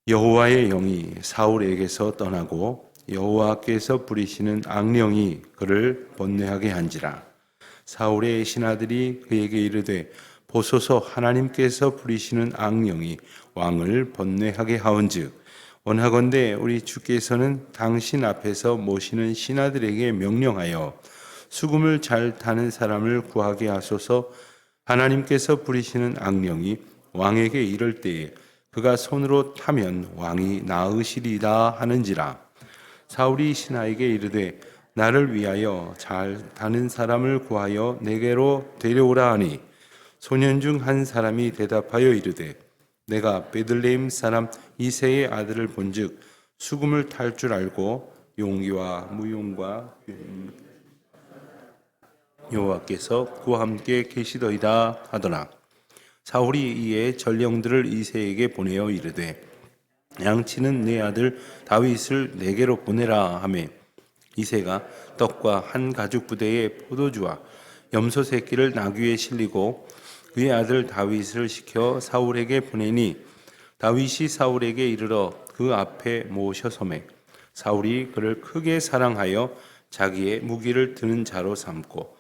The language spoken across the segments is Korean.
여호와의 영이 사울에게서 떠나고 여호와께서 부리시는 악령이 그를 번뇌하게 한지라. 사울의 신하들이 그에게 이르되 보소서, 하나님께서 부리시는 악령이 왕을 번뇌하게 하온즉 원하건대 우리 주께서는 당신 앞에서 모시는 신하들에게 명령하여 수금을 잘 타는 사람을 구하게 하소서. 하나님께서 부리시는 악령이 왕에게 이를 때에 그가 손으로 타면 왕이 나으시리라 하는지라. 사울이 신하에게 이르되 나를 위하여 잘 타는 사람을 구하여 내게로 데려오라 하니 소년 중 한 사람이 대답하여 이르되 내가 베들레헴 사람 이새의 아들을 본즉 수금을 탈 줄 알고 용기와 무용과 여호와께서 그와 함께 계시더이다 하더라. 사울이 이에 전령들을 이새에게 보내어 이르되 양치는 내 아들 다윗을 내게로 보내라 하매 이새가 떡과 한 가죽 부대에 포도주와 염소 새끼를 나귀에 실리고 그의 아들 다윗을 시켜 사울에게 보내니 다윗이 사울에게 이르러 그 앞에 모셔서매 사울이 그를 크게 사랑하여 자기의 무기를 드는 자로 삼고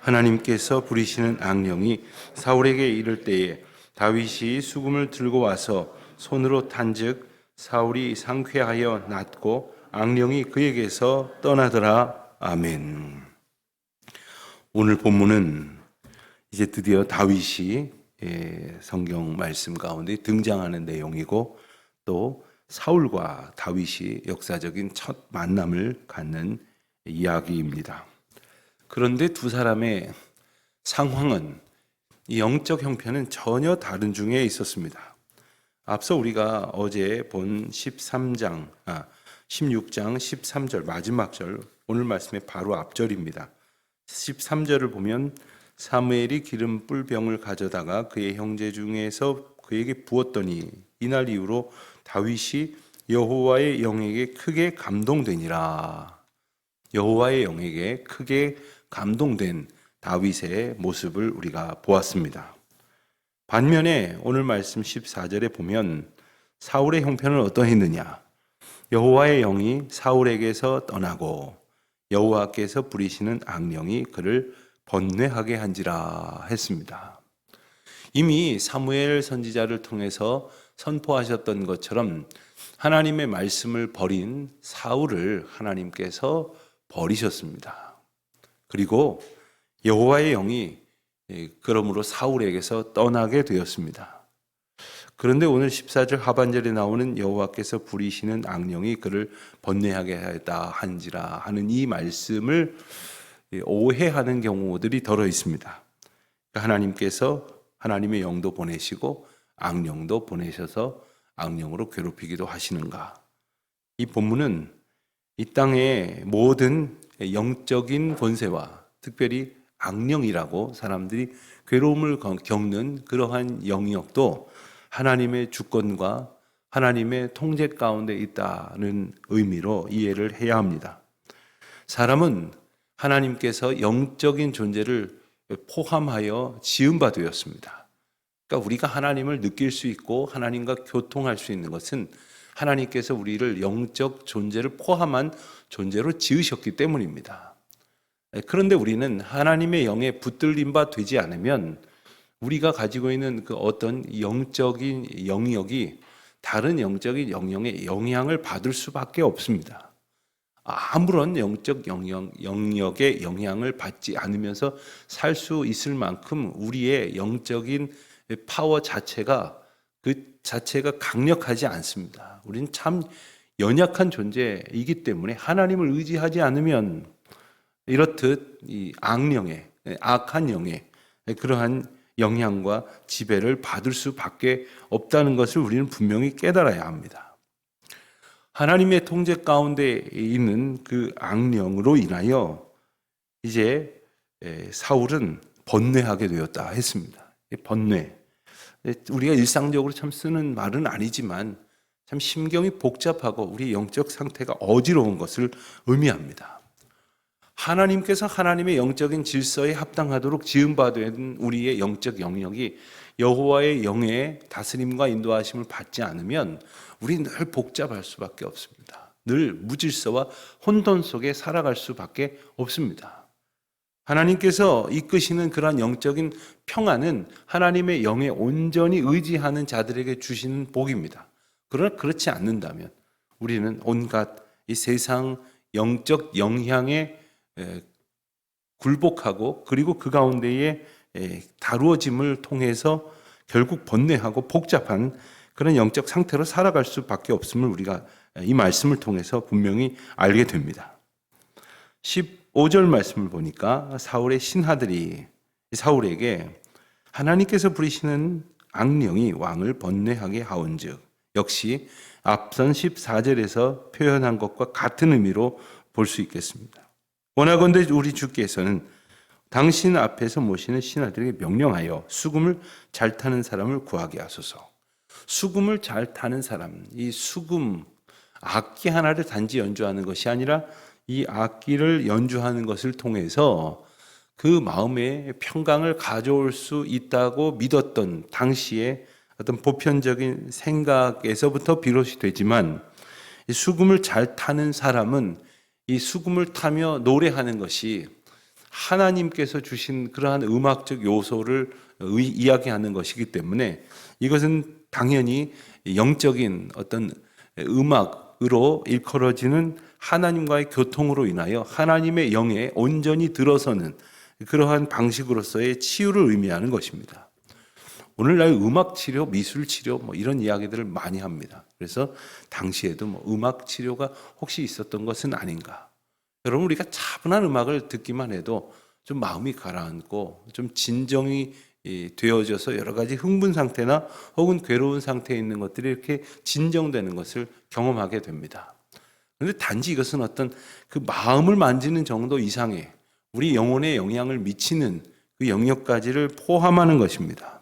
하나님께서 부리시는 악령이 사울에게 이를 때에 다윗이 수금을 들고 와서 손으로 탄즉 사울이 상쾌하여 낫고 악령이 그에게서 떠나더라. 아멘. 오늘 본문은 이제 드디어 다윗이 성경 말씀 가운데 등장하는 내용이고 또 사울과 다윗이 역사적인 첫 만남을 갖는 이야기입니다. 그런데 두 사람의 상황은, 영적 형편은 전혀 다른 중에 있었습니다. 앞서 우리가 어제 본 16장 13절 마지막 절, 오늘 말씀의 바로 앞절입니다. 13절을 보면 사무엘이 기름 뿔병을 가져다가 그의 형제 중에서 그에게 부었더니 이날 이후로 다윗이 여호와의 영에게 크게 감동되니라. 여호와의 영에게 크게 감동된 다윗의 모습을 우리가 보았습니다. 반면에 오늘 말씀 14절에 보면 사울의 형편은 어떠했느냐? 여호와의 영이 사울에게서 떠나고 여호와께서 부리시는 악령이 그를 번뇌하게 한지라 했습니다. 이미 사무엘 선지자를 통해서 선포하셨던 것처럼 하나님의 말씀을 버린 사울을 하나님께서 버리셨습니다. 그리고 여호와의 영이 그러므로 사울에게서 떠나게 되었습니다. 그런데 오늘 14절 하반절에 나오는 여호와께서 부리시는 악령이 그를 번뇌하게 하였다 한지라 하는 이 말씀을 오해하는 경우들이 덜어 있습니다. 하나님께서 하나님의 영도 보내시고 악령도 보내셔서 악령으로 괴롭히기도 하시는가? 이 본문은 이 땅의 모든 영적인 권세와 특별히 악령이라고 사람들이 괴로움을 겪는 그러한 영역도 하나님의 주권과 하나님의 통제 가운데 있다는 의미로 이해를 해야 합니다. 사람은 하나님께서 영적인 존재를 포함하여 지은 바 되었습니다. 그러니까 우리가 하나님을 느낄 수 있고 하나님과 교통할 수 있는 것은 하나님께서 우리를 영적 존재를 포함한 존재로 지으셨기 때문입니다. 그런데 우리는 하나님의 영에 붙들림 바 되지 않으면 우리가 가지고 있는 그 어떤 영적인 영역이 다른 영적인 영역의 영향을 받을 수밖에 없습니다. 아무런 영적 영역의 영향을 받지 않으면서 살 수 있을 만큼 우리의 영적인 파워 자체가 강력하지 않습니다. 우리는 참 연약한 존재이기 때문에 하나님을 의지하지 않으면 이렇듯 이 악한 영의 그러한 영향과 지배를 받을 수밖에 없다는 것을 우리는 분명히 깨달아야 합니다. 하나님의 통제 가운데 있는 그 악령으로 인하여 이제 사울은 번뇌하게 되었다 했습니다. 번뇌. 우리가 일상적으로 참 쓰는 말은 아니지만 참 심경이 복잡하고 우리 영적 상태가 어지러운 것을 의미합니다. 하나님께서 하나님의 영적인 질서에 합당하도록 지음받은 우리의 영적 영역이 여호와의 영의 다스림과 인도하심을 받지 않으면 우리는 늘 복잡할 수밖에 없습니다. 늘 무질서와 혼돈 속에 살아갈 수밖에 없습니다. 하나님께서 이끄시는 그러한 영적인 평안은 하나님의 영에 온전히 의지하는 자들에게 주시는 복입니다. 그러나 그렇지 않는다면 우리는 온갖 이 세상 영적 영향에 굴복하고 그리고 그 가운데에 다루어짐을 통해서 결국 번뇌하고 복잡한 그런 영적 상태로 살아갈 수밖에 없음을 우리가 이 말씀을 통해서 분명히 알게 됩니다. 15절 말씀을 보니까 사울의 신하들이 사울에게 하나님께서 부리시는 악령이 왕을 번뇌하게 하온즉, 역시 앞선 14절에서 표현한 것과 같은 의미로 볼 수 있겠습니다. 원하건대 우리 주께서는 당신 앞에서 모시는 신하들에게 명령하여 수금을 잘 타는 사람을 구하게 하소서. 수금을 잘 타는 사람, 이 수금, 악기 하나를 단지 연주하는 것이 아니라 이 악기를 연주하는 것을 통해서 그 마음의 평강을 가져올 수 있다고 믿었던 당시의 어떤 보편적인 생각에서부터 비롯이 되지만, 이 수금을 잘 타는 사람은 이 수금을 타며 노래하는 것이 하나님께서 주신 그러한 음악적 요소를 이야기하는 것이기 때문에 이것은 당연히 영적인 어떤 음악으로 일컬어지는 하나님과의 교통으로 인하여 하나님의 영에 온전히 들어서는 그러한 방식으로서의 치유를 의미하는 것입니다. 오늘날 음악 치료, 미술 치료 이런 이야기들을 많이 합니다. 그래서 당시에도 음악 치료가 혹시 있었던 것은 아닌가. 여러분, 우리가 차분한 음악을 듣기만 해도 좀 마음이 가라앉고 좀 진정이 되어져서 여러 가지 흥분 상태나 혹은 괴로운 상태에 있는 것들이 이렇게 진정되는 것을 경험하게 됩니다. 그런데 단지 이것은 어떤 그 마음을 만지는 정도 이상의 우리 영혼에 영향을 미치는 그 영역까지를 포함하는 것입니다.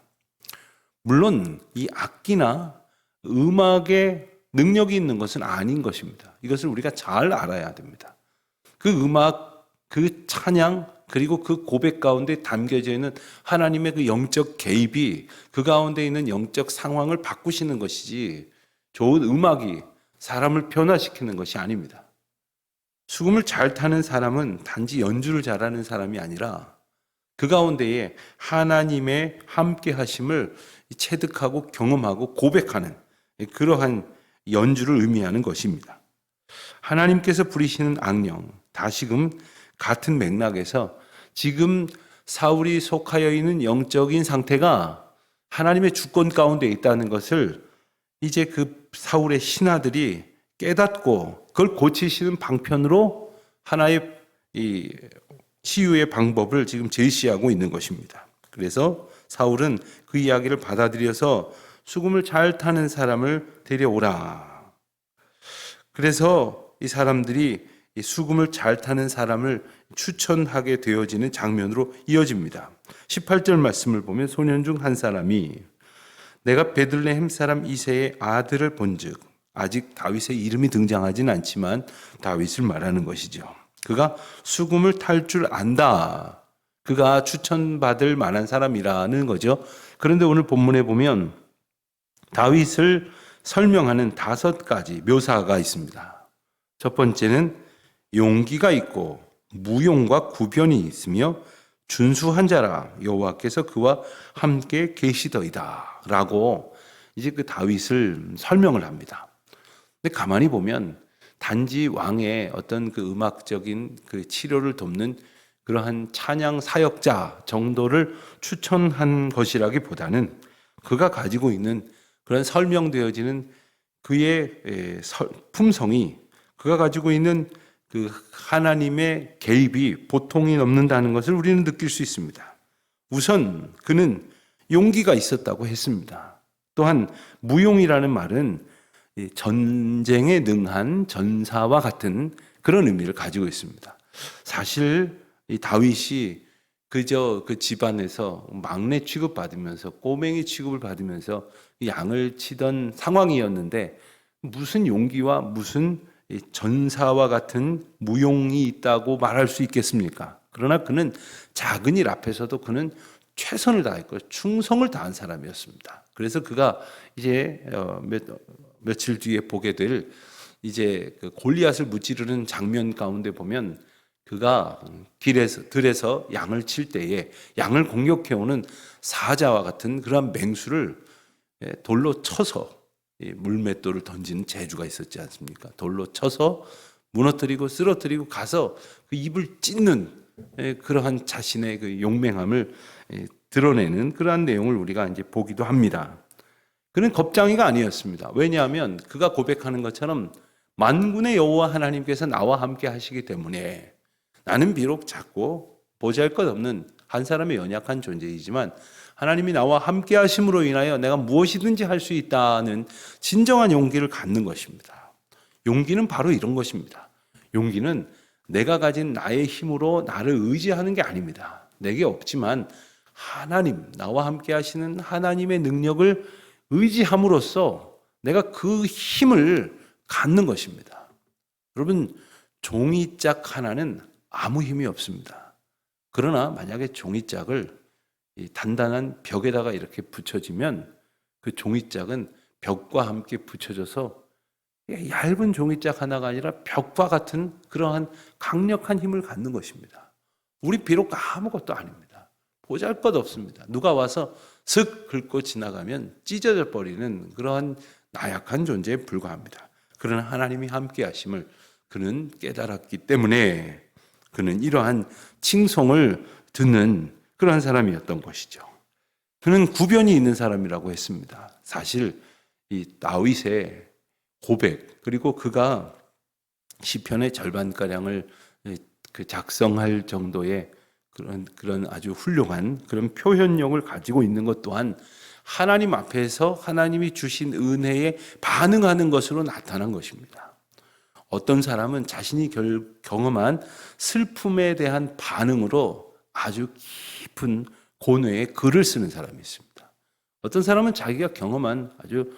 물론 이 악기나 음악에 능력이 있는 것은 아닌 것입니다. 이것을 우리가 잘 알아야 됩니다. 그 음악, 그 찬양, 그리고 그 고백 가운데 담겨져 있는 하나님의 그 영적 개입이 그 가운데 있는 영적 상황을 바꾸시는 것이지, 좋은 음악이 사람을 변화시키는 것이 아닙니다. 수금을 잘 타는 사람은 단지 연주를 잘하는 사람이 아니라 그 가운데에 하나님의 함께 하심을 체득하고 경험하고 고백하는 그러한 연주를 의미하는 것입니다. 하나님께서 부리시는 악령, 다시금 같은 맥락에서 지금 사울이 속하여 있는 영적인 상태가 하나님의 주권 가운데 있다는 것을 이제 그 사울의 신하들이 깨닫고 그걸 고치시는 방편으로 하나의 이 치유의 방법을 지금 제시하고 있는 것입니다. 그래서 사울은 그 이야기를 받아들여서 수금을 잘 타는 사람을 데려오라. 그래서 이 사람들이 이 수금을 잘 타는 사람을 추천하게 되어지는 장면으로 이어집니다. 18절 말씀을 보면 소년 중 한 사람이 내가 베들레헴 사람 이새의 아들을 본즉, 아직 다윗의 이름이 등장하진 않지만 다윗을 말하는 것이죠. 그가 수금을 탈 줄 안다. 그가 추천받을 만한 사람이라는 거죠. 그런데 오늘 본문에 보면 다윗을 설명하는 5가지 묘사가 있습니다. 첫 번째는 용기가 있고 무용과 구변이 있으며 준수한 자라, 여호와께서 그와 함께 계시더이다 라고 이제 그 다윗을 설명을 합니다. 근데 가만히 보면 단지 왕의 어떤 그 음악적인 그 치료를 돕는 그러한 찬양 사역자 정도를 추천한 것이라기보다는 그가 가지고 있는 그런 설명되어지는 그의 품성이, 그가 가지고 있는 그 하나님의 개입이 보통이 넘는다는 것을 우리는 느낄 수 있습니다. 우선 그는 용기가 있었다고 했습니다. 또한 무용이라는 말은 전쟁에 능한 전사와 같은 그런 의미를 가지고 있습니다. 사실 이 다윗이 그저 그 집안에서 막내 취급받으면서 꼬맹이 취급을 받으면서 양을 치던 상황이었는데 무슨 용기와 무슨 이 전사와 같은 무용이 있다고 말할 수 있겠습니까? 그러나 그는 작은 일 앞에서도 그는 최선을 다했고 충성을 다한 사람이었습니다. 그래서 그가 이제 며칠 뒤에 보게 될 이제 그 골리앗을 무찌르는 장면 가운데 보면 그가 들에서 양을 칠 때에 양을 공격해오는 사자와 같은 그러한 맹수를 돌로 쳐서 물맷돌을 던지는 재주가 있었지 않습니까? 돌로 쳐서 무너뜨리고 쓰러뜨리고 가서 그 입을 찢는 그러한 자신의 그 용맹함을 드러내는 그러한 내용을 우리가 이제 보기도 합니다. 그는 겁쟁이가 아니었습니다. 왜냐하면 그가 고백하는 것처럼 만군의 여호와 하나님께서 나와 함께 하시기 때문에 나는 비록 작고 보잘것없는 한 사람의 연약한 존재이지만 하나님이 나와 함께 하심으로 인하여 내가 무엇이든지 할 수 있다는 진정한 용기를 갖는 것입니다. 용기는 바로 이런 것입니다. 용기는 내가 가진 나의 힘으로 나를 의지하는 게 아닙니다. 내게 없지만 하나님, 나와 함께 하시는 하나님의 능력을 의지함으로써 내가 그 힘을 갖는 것입니다. 여러분, 종이짝 하나는 아무 힘이 없습니다. 그러나 만약에 종이짝을 이 단단한 벽에다가 이렇게 붙여지면 그 종이짝은 벽과 함께 붙여져서 얇은 종이짝 하나가 아니라 벽과 같은 그러한 강력한 힘을 갖는 것입니다. 우리 비록 아무것도 아닙니다. 보잘것없습니다. 누가 와서 슥 긁고 지나가면 찢어져 버리는 그러한 나약한 존재에 불과합니다. 그러나 하나님이 함께 하심을 그는 깨달았기 때문에 그는 이러한 칭송을 듣는 그러한 사람이었던 것이죠. 그는 구변이 있는 사람이라고 했습니다. 사실 이 다윗의 고백 그리고 그가 시편의 절반가량을 그 작성할 정도의 그런 아주 훌륭한 그런 표현력을 가지고 있는 것 또한 하나님 앞에서 하나님이 주신 은혜에 반응하는 것으로 나타난 것입니다. 어떤 사람은 자신이 경험한 슬픔에 대한 반응으로 아주 깊은 고뇌의 글을 쓰는 사람이 있습니다. 어떤 사람은 자기가 경험한 아주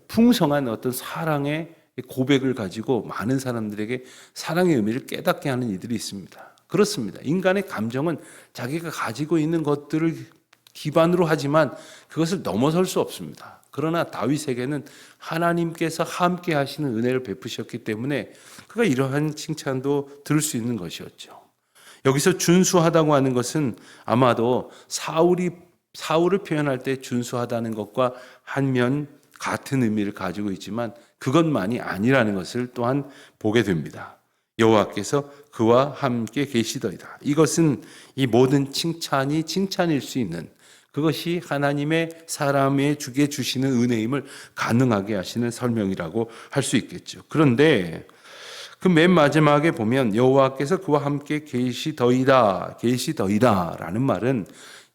풍성한 어떤 사랑의 고백을 가지고 많은 사람들에게 사랑의 의미를 깨닫게 하는 이들이 있습니다. 그렇습니다. 인간의 감정은 자기가 가지고 있는 것들을 기반으로 하지만 그것을 넘어설 수 없습니다. 그러나 다윗에게는 하나님께서 함께 하시는 은혜를 베푸셨기 때문에 그가 이러한 칭찬도 들을 수 있는 것이었죠. 여기서 준수하다고 하는 것은 아마도 사울을 표현할 때 준수하다는 것과 한면 같은 의미를 가지고 있지만 그것만이 아니라는 것을 또한 보게 됩니다. 여호와께서 그와 함께 계시더이다. 이것은 이 모든 칭찬이 칭찬일 수 있는 그것이 하나님의 사람의 주게 주시는 은혜임을 가능하게 하시는 설명이라고 할 수 있겠죠. 그런데 그 맨 마지막에 보면 여호와께서 그와 함께 계시더이다라는 말은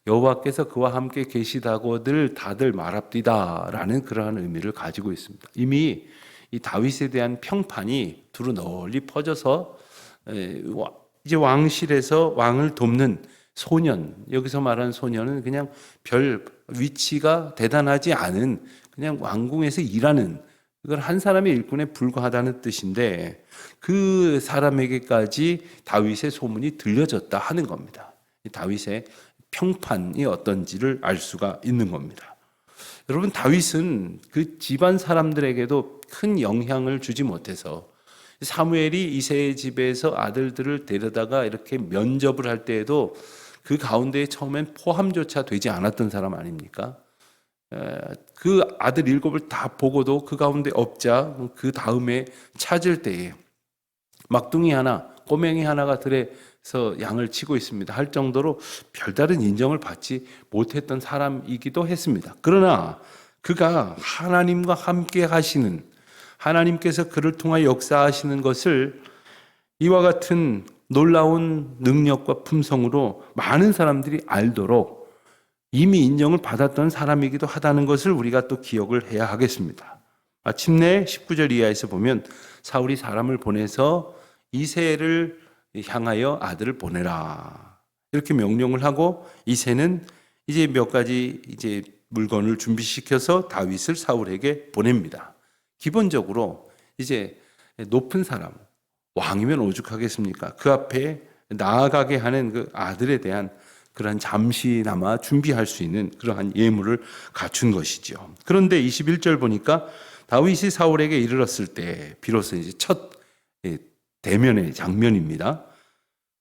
여호와께서 그와 함께 계시다고들 다들 말합디다라는 그러한 의미를 가지고 있습니다. 이미 이 다윗에 대한 평판이 두루 널리 퍼져서 이제 왕실에서 왕을 돕는 소년, 여기서 말하는 소년은 그냥 별 위치가 대단하지 않은 그냥 왕궁에서 일하는 그건 한 사람의 일꾼에 불과하다는 뜻인데 그 사람에게까지 다윗의 소문이 들려졌다 하는 겁니다. 다윗의 평판이 어떤지를 알 수가 있는 겁니다. 여러분, 다윗은 그 집안 사람들에게도 큰 영향을 주지 못해서 사무엘이 이새의 집에서 아들들을 데려다가 이렇게 면접을 할 때에도 그 가운데 처음엔 포함조차 되지 않았던 사람 아닙니까? 그 아들 7을 다 보고도 그 가운데 없자 그 다음에 찾을 때에 막둥이 하나, 꼬맹이 하나가 들에서 양을 치고 있습니다 할 정도로 별다른 인정을 받지 못했던 사람이기도 했습니다. 그러나 그가 하나님과 함께 하시는 하나님께서 그를 통하여 역사하시는 것을 이와 같은 놀라운 능력과 품성으로 많은 사람들이 알도록 이미 인정을 받았던 사람이기도 하다는 것을 우리가 또 기억을 해야 하겠습니다. 마침내 19절 이하에서 보면 사울이 사람을 보내서 이새를 향하여 아들을 보내라 이렇게 명령을 하고 이새는 이제 몇 가지 이제 물건을 준비시켜서 다윗을 사울에게 보냅니다. 기본적으로 이제 높은 사람, 왕이면 오죽하겠습니까? 그 앞에 나아가게 하는 그 아들에 대한 그러한 잠시나마 준비할 수 있는 그러한 예물을 갖춘 것이죠. 그런데 21절 보니까 다윗이 사울에게 이르렀을 때 비로소 이제 첫 대면의 장면입니다.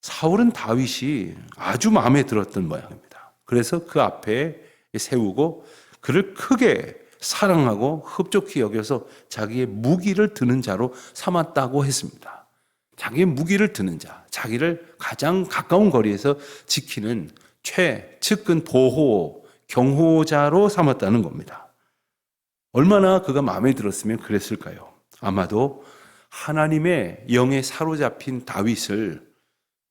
사울은 다윗이 아주 마음에 들었던 모양입니다. 그래서 그 앞에 세우고 그를 크게 사랑하고 흡족히 여겨서 자기의 무기를 드는 자로 삼았다고 했습니다. 자기의 무기를 드는 자, 자기를 가장 가까운 거리에서 지키는 측근 보호, 경호자로 삼았다는 겁니다. 얼마나 그가 마음에 들었으면 그랬을까요? 아마도 하나님의 영에 사로잡힌 다윗을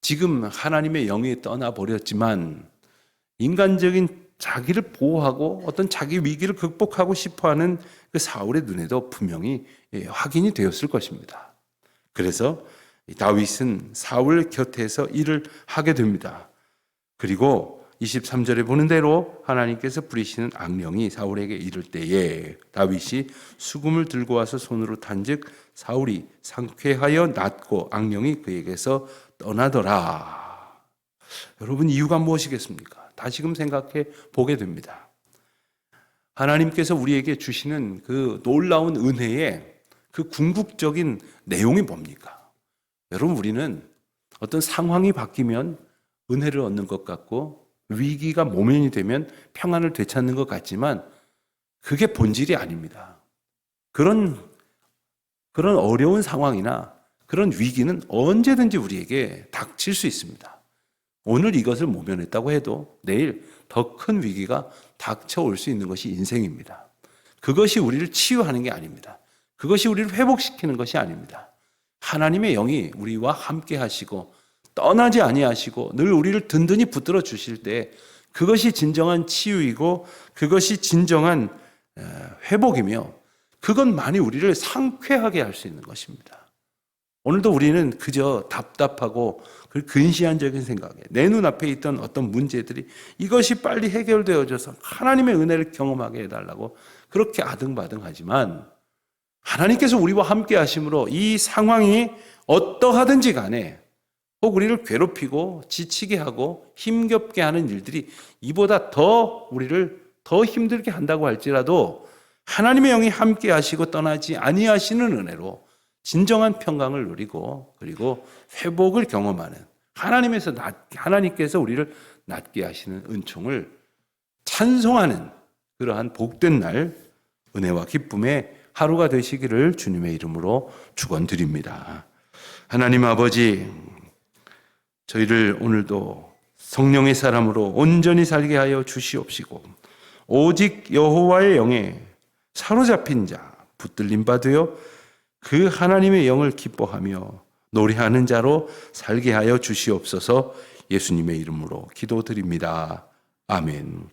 지금 하나님의 영이 떠나버렸지만 인간적인 자기를 보호하고 어떤 자기 위기를 극복하고 싶어하는 그 사울의 눈에도 분명히 확인이 되었을 것입니다. 그래서 다윗은 사울 곁에서 일을 하게 됩니다. 그리고 23절에 보는 대로 하나님께서 부리시는 악령이 사울에게 이를 때에 다윗이 수금을 들고 와서 손으로 탄즉 사울이 상쾌하여 낫고 악령이 그에게서 떠나더라. 여러분, 이유가 무엇이겠습니까? 다시금 생각해 보게 됩니다. 하나님께서 우리에게 주시는 그 놀라운 은혜의 그 궁극적인 내용이 뭡니까? 여러분, 우리는 어떤 상황이 바뀌면 은혜를 얻는 것 같고 위기가 모면이 되면 평안을 되찾는 것 같지만 그게 본질이 아닙니다. 그런 어려운 상황이나 그런 위기는 언제든지 우리에게 닥칠 수 있습니다. 오늘 이것을 모면했다고 해도 내일 더 큰 위기가 닥쳐올 수 있는 것이 인생입니다. 그것이 우리를 치유하는 게 아닙니다. 그것이 우리를 회복시키는 것이 아닙니다. 하나님의 영이 우리와 함께 하시고 떠나지 아니하시고 늘 우리를 든든히 붙들어 주실 때 그것이 진정한 치유이고 그것이 진정한 회복이며 그것만이 우리를 상쾌하게 할 수 있는 것입니다. 오늘도 우리는 그저 답답하고 근시안적인 생각에 내 눈앞에 있던 어떤 문제들이 이것이 빨리 해결되어져서 하나님의 은혜를 경험하게 해달라고 그렇게 아등바등하지만 하나님께서 우리와 함께 하심으로 이 상황이 어떠하든지 간에 혹 우리를 괴롭히고 지치게 하고 힘겹게 하는 일들이 이보다 더 우리를 더 힘들게 한다고 할지라도 하나님의 영이 함께 하시고 떠나지 아니하시는 은혜로 진정한 평강을 누리고 그리고 회복을 경험하는 하나님께서 우리를 낫게 하시는 은총을 찬송하는 그러한 복된 날 은혜와 기쁨의 하루가 되시기를 주님의 이름으로 축원드립니다. 하나님 아버지, 저희를 오늘도 성령의 사람으로 온전히 살게 하여 주시옵시고 오직 여호와의 영에 사로잡힌 자, 붙들림 받으여 그 하나님의 영을 기뻐하며 노래하는 자로 살게 하여 주시옵소서. 예수님의 이름으로 기도드립니다. 아멘.